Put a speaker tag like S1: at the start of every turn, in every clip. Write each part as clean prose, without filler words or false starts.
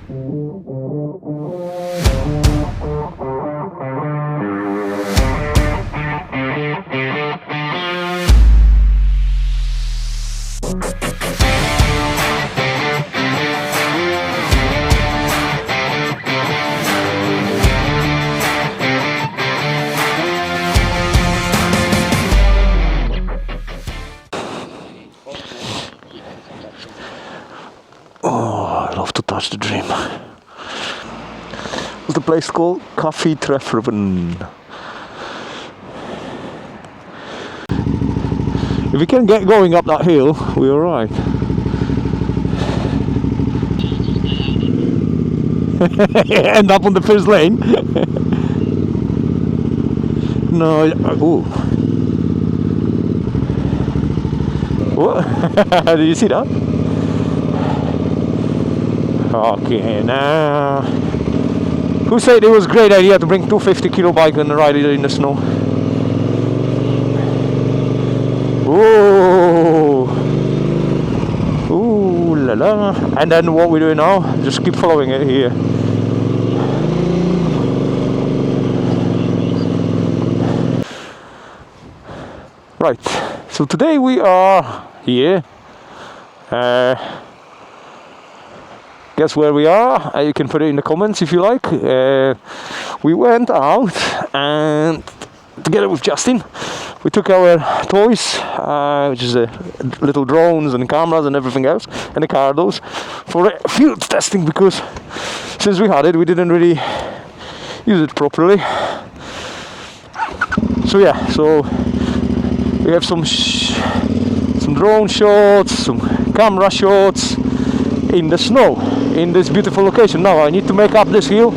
S1: Oh, I love to touch the dream. What's the place called? KOVE Trefferen. If we can get going up that hill, we're alright. End up on the first lane. No, ooh. What? Did you see that? Okay, now. Who said it was a great idea to bring 250 kilo bike and ride it in the snow? Ooh. Ooh la la. And then what we do now? Just keep following it here. Right, so today we are here. Guess where we are? You can put it in the comments if you like. We went out and together with Justin, we took our toys, which is little drones and cameras and everything else, and the Cardos for field testing, because since we had it, we didn't really use it properly. So yeah, so we have some drone shots, some camera shots in the snow, in this beautiful location. Now I need to make up this hill.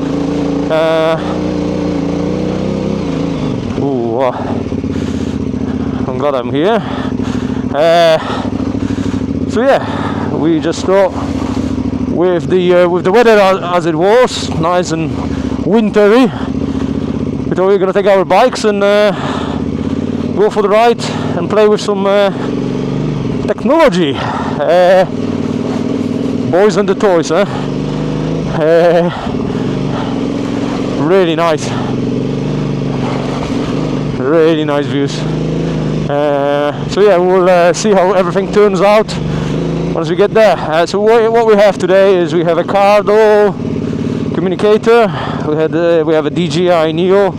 S1: I'm glad I'm here. So yeah, we just thought with the weather as it was, nice and wintry, we thought we were gonna take our bikes and go for the ride and play with some technology. Boys and the toys, huh? Really nice views. So yeah, we'll see how everything turns out once we get there. So what we have today is we have a Cardo communicator, we have a DJI Neo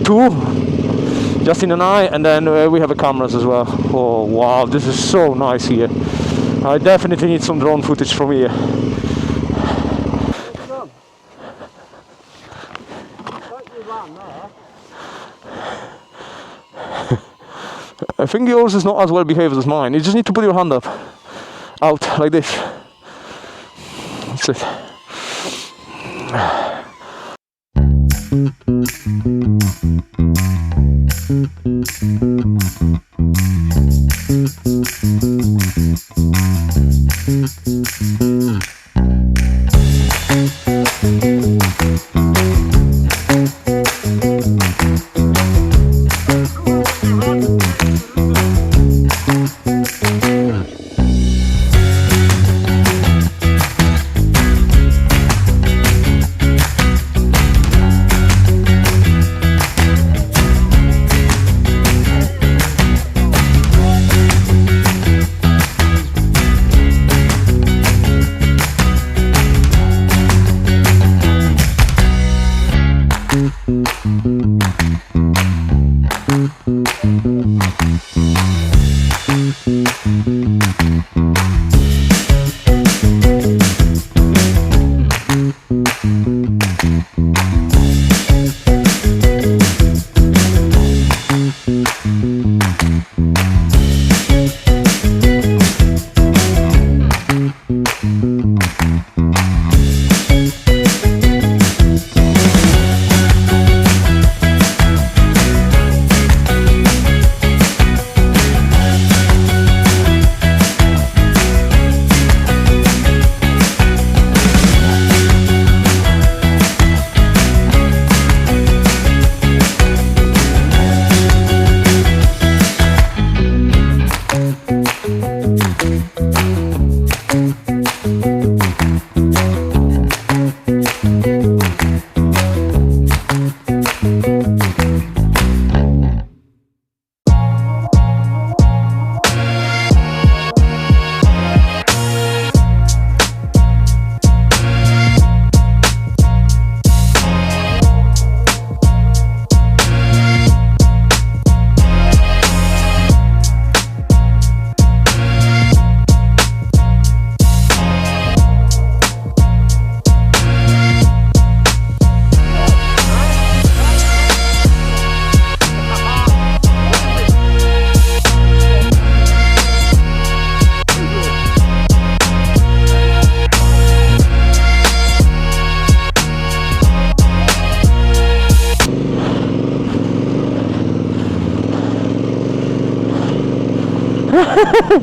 S1: 2, Justin and I, and then we have a cameras as well. Oh wow, this is so nice here. I definitely need some drone footage from here. I think yours is not as well behaved as mine. You just need to put your hand up, out like this. That's it.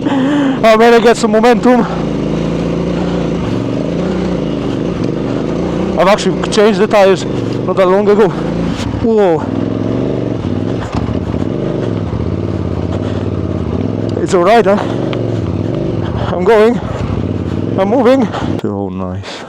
S1: I better get some momentum. I've actually changed the tires not that long ago. Whoa. It's alright, huh? I'm going. I'm moving. So nice.